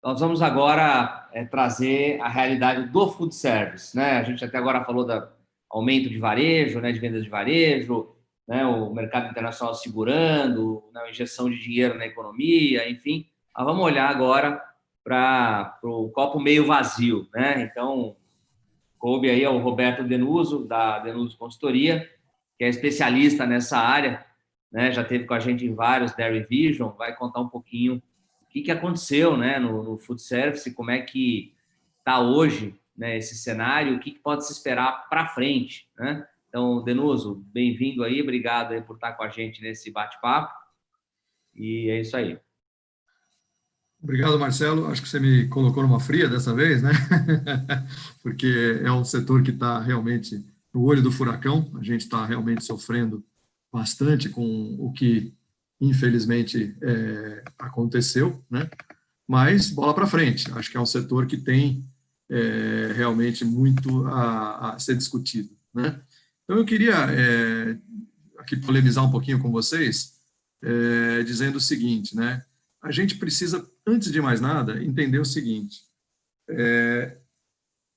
Nós vamos agora trazer a realidade do food service, né? A gente até agora falou do aumento de varejo, né, de vendas de varejo, né, o mercado internacional segurando, né, a injeção de dinheiro na economia, enfim. Mas vamos olhar agora para o copo meio vazio, né? Então, coube aí ao Roberto Denuso, da Denuso Consultoria, que é especialista nessa área, né? Já esteve com a gente em vários Dairy Vision, vai contar um pouquinho o que aconteceu, né, no food service, como é que está hoje, né, esse cenário, o que pode se esperar para frente, né? Então, Denuso, bem-vindo aí, obrigado aí por estar com a gente nesse bate-papo, e é isso aí. Obrigado, Marcelo. Acho que você me colocou numa fria dessa vez, né? Porque é um setor que está realmente no olho do furacão. A gente está realmente sofrendo bastante com o que, infelizmente, aconteceu, né? Mas bola para frente. Acho que é um setor que tem realmente muito a ser discutido, né? Então, eu queria aqui polemizar um pouquinho com vocês, dizendo o seguinte, né? A gente precisa, antes de mais nada, entender o seguinte: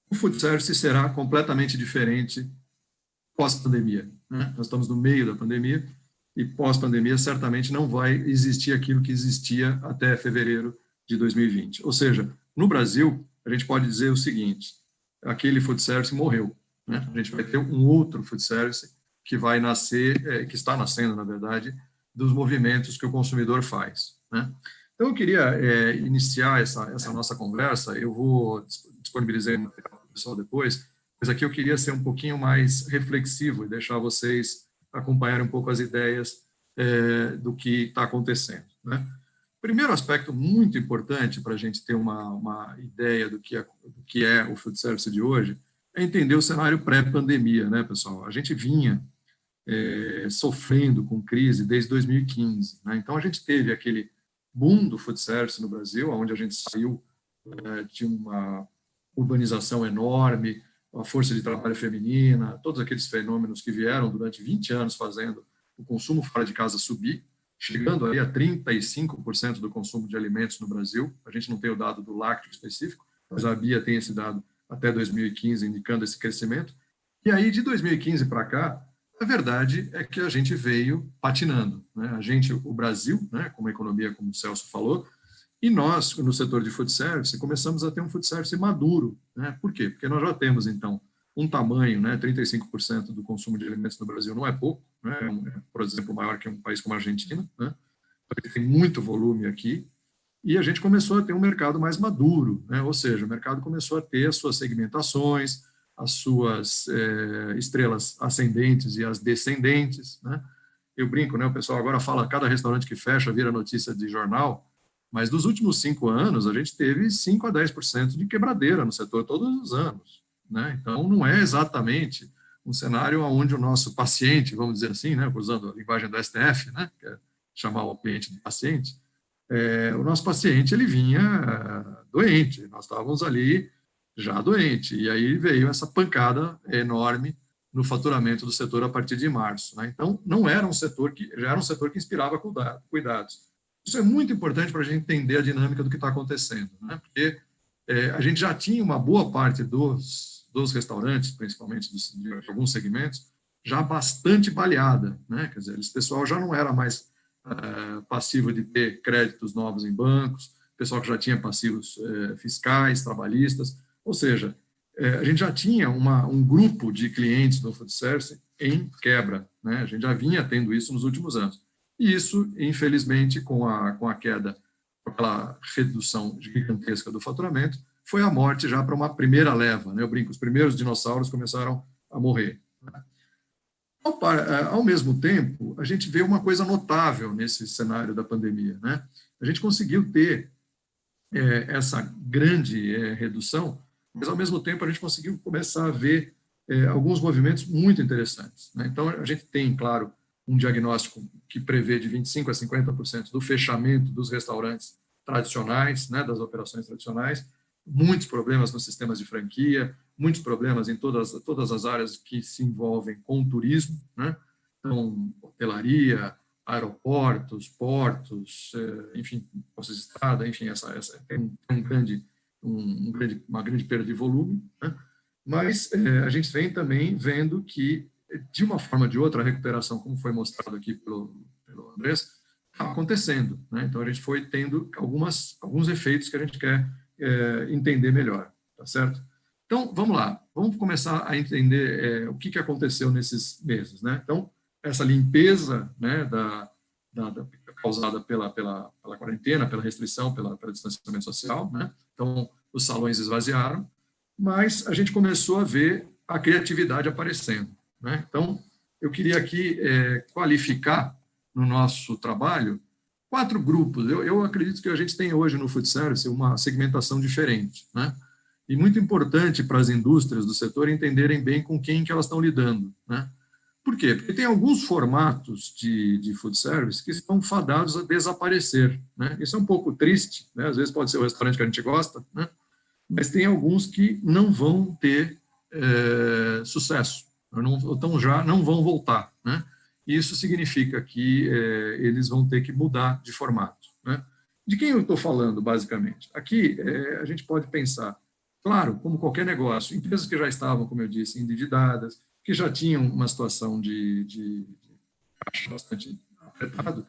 o food service será completamente diferente pós-pandemia, né? Nós estamos no meio da pandemia e pós-pandemia certamente não vai existir aquilo que existia até fevereiro de 2020. Ou seja, no Brasil, a gente pode dizer o seguinte: aquele food service morreu, né? A gente vai ter um outro food service que vai nascer, que está nascendo, na verdade, dos movimentos que o consumidor faz, né? Então, eu queria iniciar essa nossa conversa. Eu vou disponibilizar o material para o pessoal depois, mas aqui eu queria ser um pouquinho mais reflexivo e deixar vocês acompanharem um pouco as ideias do que está acontecendo, né? Primeiro aspecto muito importante para a gente ter uma ideia do que é o food service de hoje é entender o cenário pré-pandemia, né, pessoal? A gente vinha sofrendo com crise desde 2015, né? Então, a gente teve aquele boom do food service no Brasil, onde a gente saiu de uma urbanização enorme, a força de trabalho feminina, todos aqueles fenômenos que vieram durante 20 anos fazendo o consumo fora de casa subir, chegando aí a 35% do consumo de alimentos no Brasil. A gente não tem o dado do lácteo específico, mas a BIA tem esse dado até 2015, indicando esse crescimento. E aí, de 2015 para cá, a verdade é que a gente veio patinando, né? O Brasil, né, como economia, como o Celso falou, e nós, no setor de food service, começamos a ter um food service maduro, né? Por quê? Porque nós já temos, então, um tamanho, né, 35% do consumo de alimentos no Brasil não é pouco, né? Por exemplo, maior que um país como a Argentina, né? Tem muito volume aqui, e a gente começou a ter um mercado mais maduro, né? Ou seja, o mercado começou a ter as suas segmentações, as suas estrelas ascendentes e as descendentes, né? Eu brinco, né? O pessoal agora fala, cada restaurante que fecha vira notícia de jornal, mas dos últimos 5 anos, a gente teve 5 a 10% de quebradeira no setor todos os anos, né? Então, não é exatamente um cenário onde o nosso paciente, vamos dizer assim, né, usando a linguagem do STF, né, que é chamar o cliente de paciente, o nosso paciente ele vinha doente, nós estávamos ali já doente, e aí veio essa pancada enorme no faturamento do setor a partir de março, né? Então, não era um setor já era um setor que inspirava cuidados. Isso é muito importante para a gente entender a dinâmica do que está acontecendo, né? Porque a gente já tinha uma boa parte dos restaurantes, principalmente de alguns segmentos, já bastante baleada, né? Quer dizer, esse pessoal já não era mais passivo de ter créditos novos em bancos, pessoal que já tinha passivos fiscais, trabalhistas, ou seja, a gente já tinha um grupo de clientes do food service em quebra, né? A gente já vinha tendo isso nos últimos anos. E isso, infelizmente, com a queda, com aquela redução gigantesca do faturamento, foi a morte já para uma primeira leva, né? Eu brinco, os primeiros dinossauros começaram a morrer, né? Ao mesmo tempo, a gente vê uma coisa notável nesse cenário da pandemia, né? A gente conseguiu ter essa grande redução, mas, ao mesmo tempo, a gente conseguiu começar a ver alguns movimentos muito interessantes, né? Então, a gente tem, claro, um diagnóstico que prevê de 25% a 50% do fechamento dos restaurantes tradicionais, né, das operações tradicionais, muitos problemas nos sistemas de franquia, muitos problemas em todas as áreas que se envolvem com o turismo, né? Então, hotelaria, aeroportos, portos, enfim, postos de estrada, enfim, tem uma grande perda de volume, né? Mas a gente vem também vendo que, de uma forma ou de outra, a recuperação, como foi mostrado aqui pelo Andrés, está acontecendo, né? Então, a gente foi tendo alguns efeitos que a gente quer entender melhor, tá certo? Então, vamos lá, vamos começar a entender o que aconteceu nesses meses, né? Então, essa limpeza, né, causada pela quarentena, pela restrição, pelo distanciamento social, né? Então, os salões esvaziaram, mas a gente começou a ver a criatividade aparecendo, né? Então, eu queria aqui qualificar no nosso trabalho 4 grupos. Eu acredito que a gente tem hoje no food service uma segmentação diferente, né? E muito importante para as indústrias do setor entenderem bem com quem que elas estão lidando, né? Por quê? Porque tem alguns formatos de food service que estão fadados a desaparecer, né? Isso é um pouco triste, né? Às vezes pode ser o restaurante que a gente gosta, né? Mas tem alguns que não vão ter sucesso, então já não vão voltar, né? Isso significa que eles vão ter que mudar de formato, né? De quem eu estou falando, basicamente? Aqui a gente pode pensar, claro, como qualquer negócio, empresas que já estavam, como eu disse, endividadas, que já tinham uma situação de caixa bastante apertado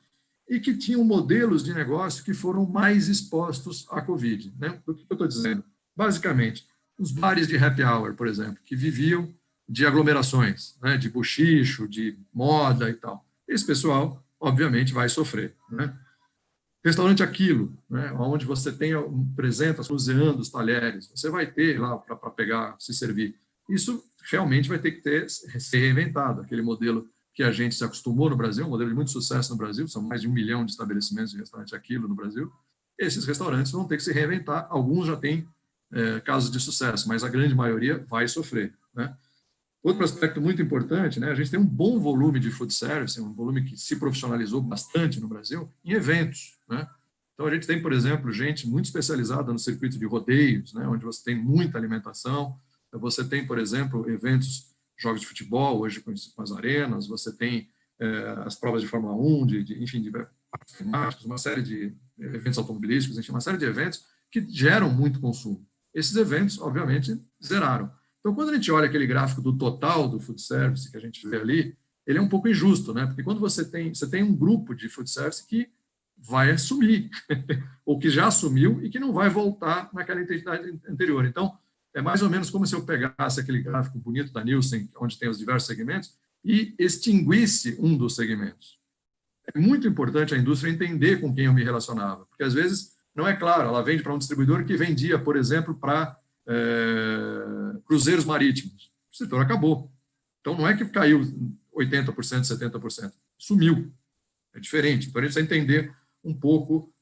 e que tinham modelos de negócio que foram mais expostos à Covid, né? O que eu estou dizendo? Basicamente, os bares de happy hour, por exemplo, que viviam de aglomerações, né? De bochicho, de moda e tal. Esse pessoal, obviamente, vai sofrer, né? Restaurante Aquilo, né, onde você tem 300 cozinhando os talheres, você vai ter lá para pegar, se servir. Isso realmente vai ter que ser reinventado, aquele modelo que a gente se acostumou no Brasil, um modelo de muito sucesso no Brasil, são mais de 1 milhão de estabelecimentos de restaurante Aquilo no Brasil. Esses restaurantes vão ter que se reinventar, alguns já têm casos de sucesso, mas a grande maioria vai sofrer, né? Outro aspecto muito importante, né, a gente tem um bom volume de food service, um volume que se profissionalizou bastante no Brasil, em eventos, né? Então, a gente tem, por exemplo, gente muito especializada no circuito de rodeios, né, onde você tem muita alimentação. Você tem, por exemplo, eventos, jogos de futebol, hoje com as arenas, você tem as provas de Fórmula 1, enfim, de parques temáticos, uma série de eventos automobilísticos, enfim, uma série de eventos que geram muito consumo. Esses eventos, obviamente, zeraram. Então, quando a gente olha aquele gráfico do total do food service que a gente vê ali, ele é um pouco injusto, né? Porque quando você tem um grupo de food service que vai assumir, ou que já assumiu e que não vai voltar naquela intensidade anterior. Então, é mais ou menos como se eu pegasse aquele gráfico bonito da Nielsen, onde tem os diversos segmentos, e extinguisse um dos segmentos. É muito importante a indústria entender com quem eu me relacionava, porque às vezes não é claro, ela vende para um distribuidor que vendia, por exemplo, para cruzeiros marítimos. O setor acabou. Então, não é que caiu 80%, 70%. Sumiu. É diferente. Então, a gente precisa entender um pouco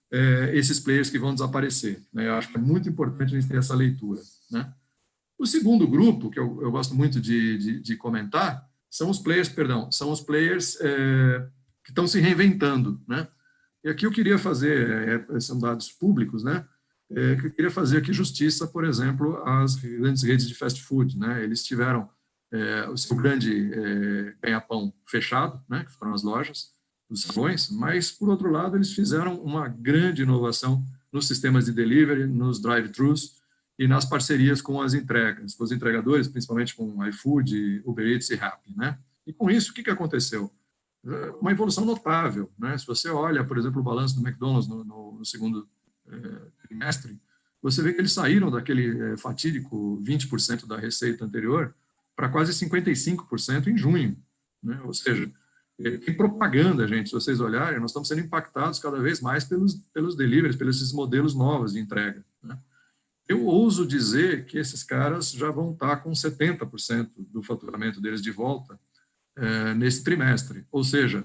esses players que vão desaparecer, né? Eu acho que é muito importante a gente ter essa leitura, né? O segundo grupo, que eu gosto muito de comentar, são os players que estão se reinventando, né? E aqui eu queria fazer, são dados públicos, né? Que eu queria fazer aqui justiça, por exemplo, às grandes redes de fast food, né? Eles tiveram o seu grande ganha-pão fechado, né? Que foram as lojas, os salões, mas, por outro lado, eles fizeram uma grande inovação nos sistemas de delivery, nos drive-thrus e nas parcerias com as entregas, com os entregadores, principalmente com iFood, Uber Eats e Rappi, né? E com isso, o que aconteceu? Uma evolução notável, né? Se você olha, por exemplo, o balanço do McDonald's no segundo trimestre, você vê que eles saíram daquele fatídico 20% da receita anterior para quase 55% em junho, né? Ou seja, tem propaganda, gente, se vocês olharem, nós estamos sendo impactados cada vez mais pelos deliveries, pelos esses modelos novos de entrega, né? Eu ouso dizer que esses caras já vão estar com 70% do faturamento deles de volta nesse trimestre. Ou seja,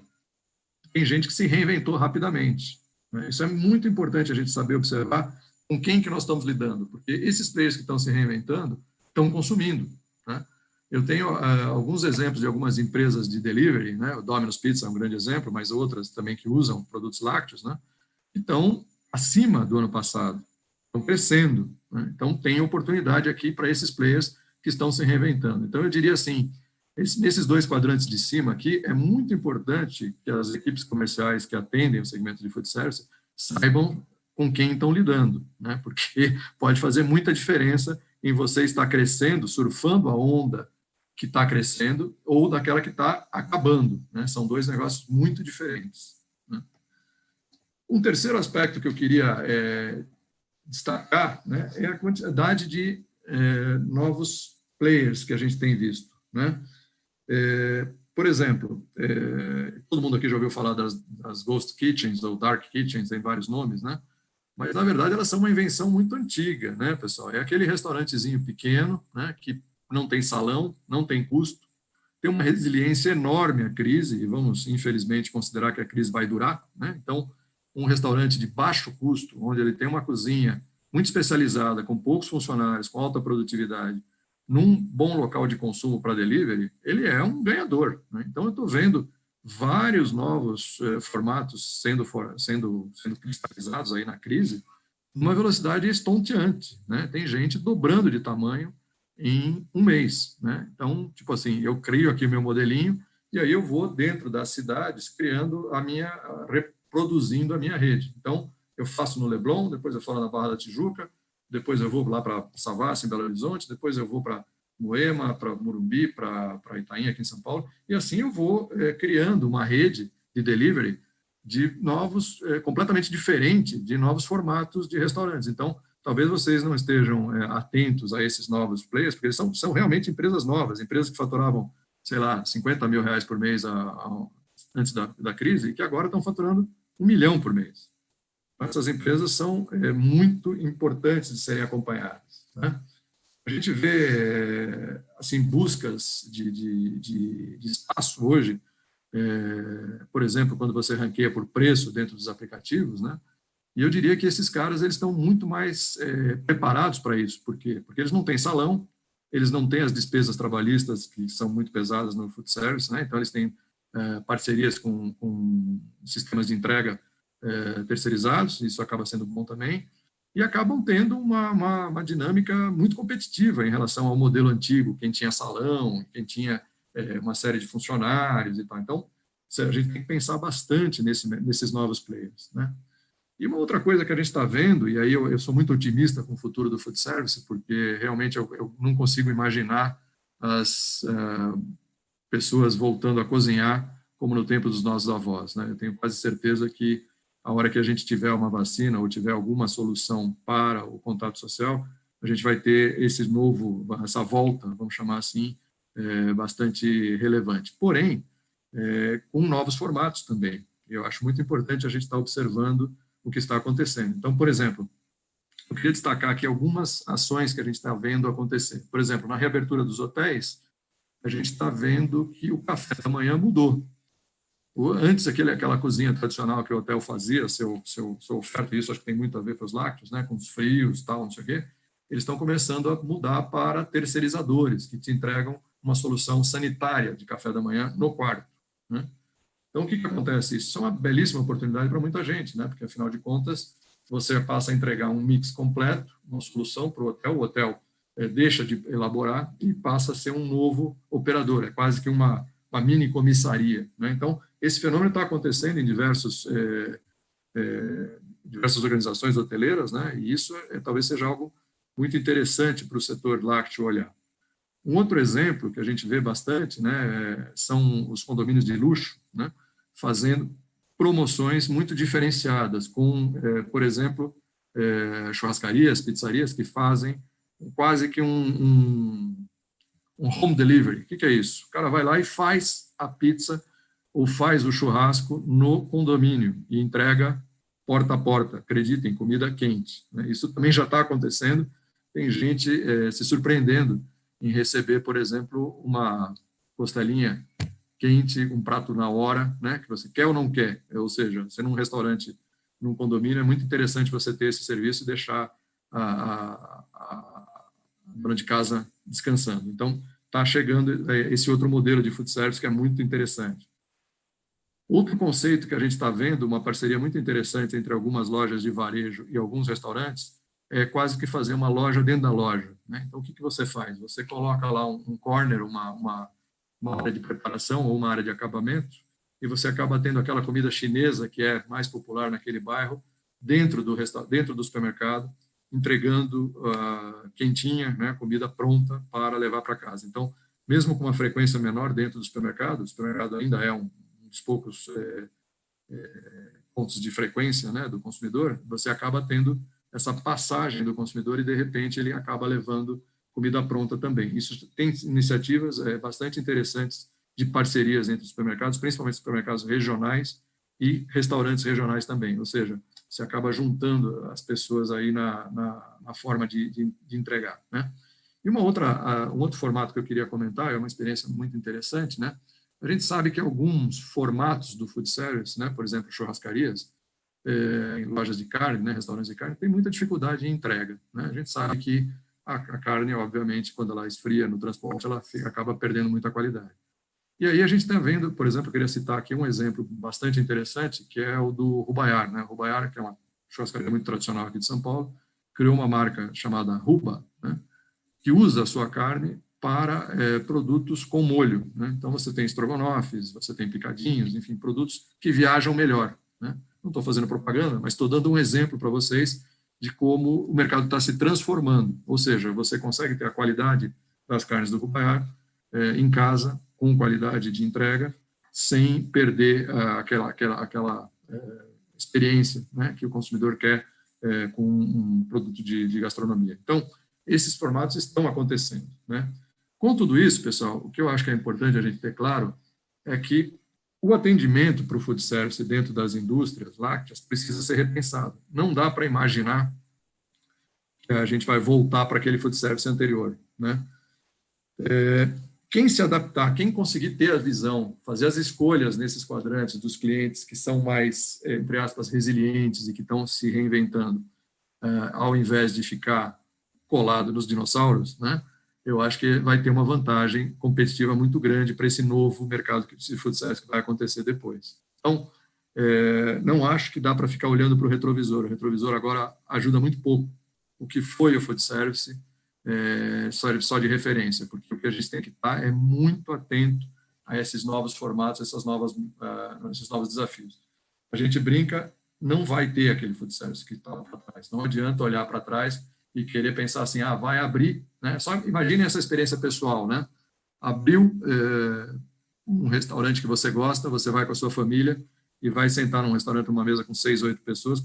tem gente que se reinventou rapidamente, né? Isso é muito importante a gente saber observar com quem que nós estamos lidando, porque esses players que estão se reinventando estão consumindo, né? Eu tenho alguns exemplos de algumas empresas de delivery, né? O Domino's Pizza é um grande exemplo, mas outras também que usam produtos lácteos, né? Que estão acima do ano passado, estão crescendo, né? Então, tem oportunidade aqui para esses players que estão se reinventando. Então, eu diria assim, Nesses 2 quadrantes de cima aqui, é muito importante que as equipes comerciais que atendem o segmento de food service saibam com quem estão lidando, né? Porque pode fazer muita diferença em você estar crescendo, surfando a onda que está crescendo ou daquela que está acabando, né? São 2 negócios muito diferentes, né? Um terceiro aspecto que eu queria destacar, né, é a quantidade de novos players que a gente tem visto, né? Por exemplo, todo mundo aqui já ouviu falar das Ghost Kitchens ou Dark Kitchens, tem vários nomes, né? Mas, na verdade, elas são uma invenção muito antiga, né, pessoal? É aquele restaurantezinho pequeno, né, que não tem salão, não tem custo, tem uma resiliência enorme à crise, e vamos, infelizmente, considerar que a crise vai durar, né? Então, um restaurante de baixo custo, onde ele tem uma cozinha muito especializada, com poucos funcionários, com alta produtividade, num bom local de consumo para delivery, ele é um ganhador, né? Então, eu estou vendo vários novos formatos sendo cristalizados aí na crise, numa velocidade estonteante, né? Tem gente dobrando de tamanho em um mês, né? Então, tipo assim, eu crio aqui meu modelinho e aí eu vou dentro das cidades criando reproduzindo a minha rede. Então, eu faço no Leblon, depois eu falo na Barra da Tijuca, depois eu vou lá para Savassi, em Belo Horizonte, depois eu vou para Moema, para Morumbi, para Itaim, aqui em São Paulo, e assim eu vou criando uma rede de delivery de novos, completamente diferente, de novos formatos de restaurantes. Então, talvez vocês não estejam atentos a esses novos players, porque eles são realmente empresas novas, empresas que faturavam, sei lá, 50 mil reais por mês antes da crise, e que agora estão faturando 1 milhão por mês. Essas empresas são muito importantes de serem acompanhadas, né? A gente vê assim, buscas de espaço hoje, por exemplo, quando você ranqueia por preço dentro dos aplicativos, né? E eu diria que esses caras eles estão muito mais preparados para isso. Por quê? Porque eles não têm salão, eles não têm as despesas trabalhistas que são muito pesadas no food service, né? Então eles têm parcerias com sistemas de entrega terceirizados, isso acaba sendo bom também, e acabam tendo uma dinâmica muito competitiva em relação ao modelo antigo, quem tinha salão, quem tinha uma série de funcionários e tal. Então, a gente tem que pensar bastante nesses novos players, né? E uma outra coisa que a gente está vendo, e aí eu sou muito otimista com o futuro do food service, porque realmente eu não consigo imaginar as pessoas voltando a cozinhar como no tempo dos nossos avós, né? Eu tenho quase certeza que a hora que a gente tiver uma vacina ou tiver alguma solução para o contato social, a gente vai ter essa volta, vamos chamar assim, bastante relevante. Porém, com novos formatos também. Eu acho muito importante a gente estar observando o que está acontecendo. Então, por exemplo, eu queria destacar aqui algumas ações que a gente está vendo acontecer. Por exemplo, na reabertura dos hotéis, a gente está vendo que o café da manhã mudou. Antes, aquela cozinha tradicional que o hotel fazia, seu oferta, isso acho que tem muito a ver com os lácteos, né, com os frios, tal, não sei o quê, eles estão começando a mudar para terceirizadores, que te entregam uma solução sanitária de café da manhã no quarto, né? Então, o que acontece? Isso é uma belíssima oportunidade para muita gente, né? Porque, afinal de contas, você passa a entregar um mix completo, uma solução para o hotel deixa de elaborar e passa a ser um novo operador, é quase que uma mini comissaria, né? Então, esse fenômeno está acontecendo em diversas organizações hoteleiras, né? E isso talvez seja algo muito interessante para o setor lácteo olhar. Um outro exemplo que a gente vê bastante, né, são os condomínios de luxo, né, fazendo promoções muito diferenciadas, com, por exemplo, churrascarias, pizzarias que fazem quase que um home delivery. O que é isso? O cara vai lá e faz a pizza ou faz o churrasco no condomínio e entrega porta a porta. Acreditem, comida quente, né? Isso também já está acontecendo. Tem gente se surpreendendo em receber, por exemplo, uma costelinha quente, um prato na hora, né, que você quer ou não quer. Ou seja, você num restaurante, num condomínio, é muito interessante você ter esse serviço e deixar a dona de casa descansando. Então, está chegando esse outro modelo de food service que é muito interessante. Outro conceito que a gente está vendo, uma parceria muito interessante entre algumas lojas de varejo e alguns restaurantes, é quase que fazer uma loja dentro da loja, né? Então, o que você faz? Você coloca lá um corner, uma uma área de preparação ou uma área de acabamento, e você acaba tendo aquela comida chinesa que é mais popular naquele bairro, dentro do supermercado, entregando quentinha, né, comida pronta para levar para casa. Então, mesmo com uma frequência menor dentro do supermercado, o supermercado ainda é um dos poucos pontos de frequência, né, do consumidor, você acaba tendo essa passagem do consumidor e, de repente, ele acaba levando comida pronta também. Isso tem iniciativas bastante interessantes de parcerias entre os supermercados, principalmente supermercados regionais e restaurantes regionais também, ou seja, você acaba juntando as pessoas aí na forma de entregar, né? E um outro formato que eu queria comentar, é uma experiência muito interessante, né? A gente sabe que alguns formatos do food service, né, por exemplo, churrascarias, em lojas de carne, né, restaurantes de carne, tem muita dificuldade em entrega, né? A gente sabe que a carne, obviamente, quando ela esfria no transporte, ela acaba perdendo muita qualidade. E aí a gente está vendo, por exemplo, eu queria citar aqui um exemplo bastante interessante, que é o do Rubaiar, né? Rubaiar, que é uma churrascaria muito tradicional aqui de São Paulo, criou uma marca chamada Ruba, né, que usa a sua carne para produtos com molho, né? Então, você tem estrogonofes, você tem picadinhos, enfim, produtos que viajam melhor, né? Não estou fazendo propaganda, mas estou dando um exemplo para vocês de como o mercado está se transformando. Ou seja, você consegue ter a qualidade das carnes do Rubaiar em casa, com qualidade de entrega, sem perder aquela experiência, né, que o consumidor quer com um produto de gastronomia. Então, esses formatos estão acontecendo, né? Com tudo isso, pessoal, o que eu acho que é importante a gente ter claro é que o atendimento para o food service dentro das indústrias lácteas precisa ser repensado. Não dá para imaginar que a gente vai voltar para aquele food service anterior, né? Quem se adaptar, quem conseguir ter a visão, fazer as escolhas nesses quadrantes dos clientes que são mais, entre aspas, resilientes e que estão se reinventando, ao invés de ficar colado nos dinossauros, né? Eu acho que vai ter uma vantagem competitiva muito grande para esse novo mercado de food service que vai acontecer depois. Então, não acho que dá para ficar olhando para o retrovisor. O retrovisor agora ajuda muito pouco o que foi o food service, só de referência, porque o que a gente tem que estar é muito atento a esses novos formatos, esses novos desafios. A gente brinca, não vai ter aquele food service que estava para trás. Não adianta olhar para trás e querer pensar assim, vai abrir, né? Só imagine essa experiência pessoal, né? Abriu um restaurante que você gosta, você vai com a sua família e vai sentar num restaurante, numa mesa com 6, 8 pessoas,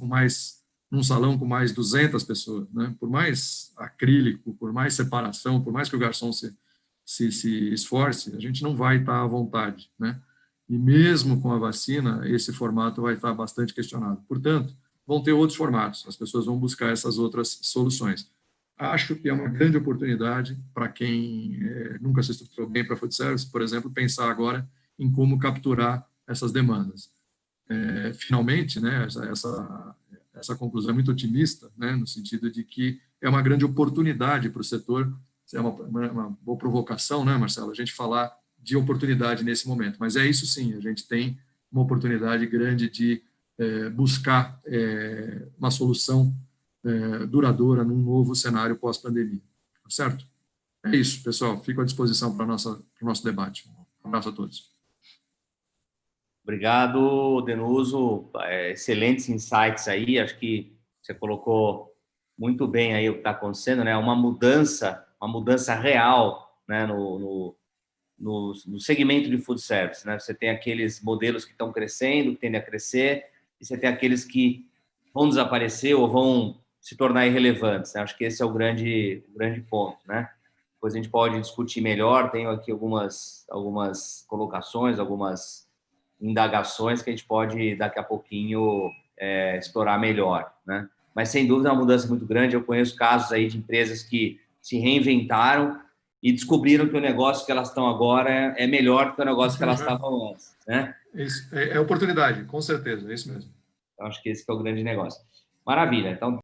num salão com mais 200 pessoas, né? Por mais acrílico, por mais separação, por mais que o garçom se esforce, a gente não vai estar à vontade, né? E mesmo com a vacina, esse formato vai estar bastante questionado. Portanto, vão ter outros formatos, as pessoas vão buscar essas outras soluções. Acho que é uma grande oportunidade para quem nunca se estruturou bem para food service, por exemplo, pensar agora em como capturar essas demandas. Finalmente, né, essa conclusão é muito otimista, né, no sentido de que é uma grande oportunidade para o setor, é uma boa provocação, né, Marcelo, a gente falar de oportunidade nesse momento, mas é isso sim, a gente tem uma oportunidade grande de buscar uma solução duradoura num novo cenário pós-pandemia, certo? É isso, pessoal, fico à disposição para o nosso debate. Um abraço a todos. Obrigado, Denuso. Excelentes insights aí. Acho que você colocou muito bem aí o que está acontecendo, né? Uma mudança real, né? No segmento de food service, né? Você tem aqueles modelos que estão crescendo, que tendem a crescer, e você tem aqueles que vão desaparecer ou vão se tornar irrelevantes, né? Acho que esse é o grande ponto, né? Depois a gente pode discutir melhor. Tenho aqui algumas colocações, algumas indagações que a gente pode, daqui a pouquinho, explorar melhor, né? Mas, sem dúvida, é uma mudança muito grande. Eu conheço casos aí de empresas que se reinventaram e descobriram que o negócio que elas estão agora é melhor do que o negócio que elas estavam antes, né? Isso, é oportunidade, com certeza, é isso mesmo. Então, acho que esse que é o grande negócio. Maravilha. Então,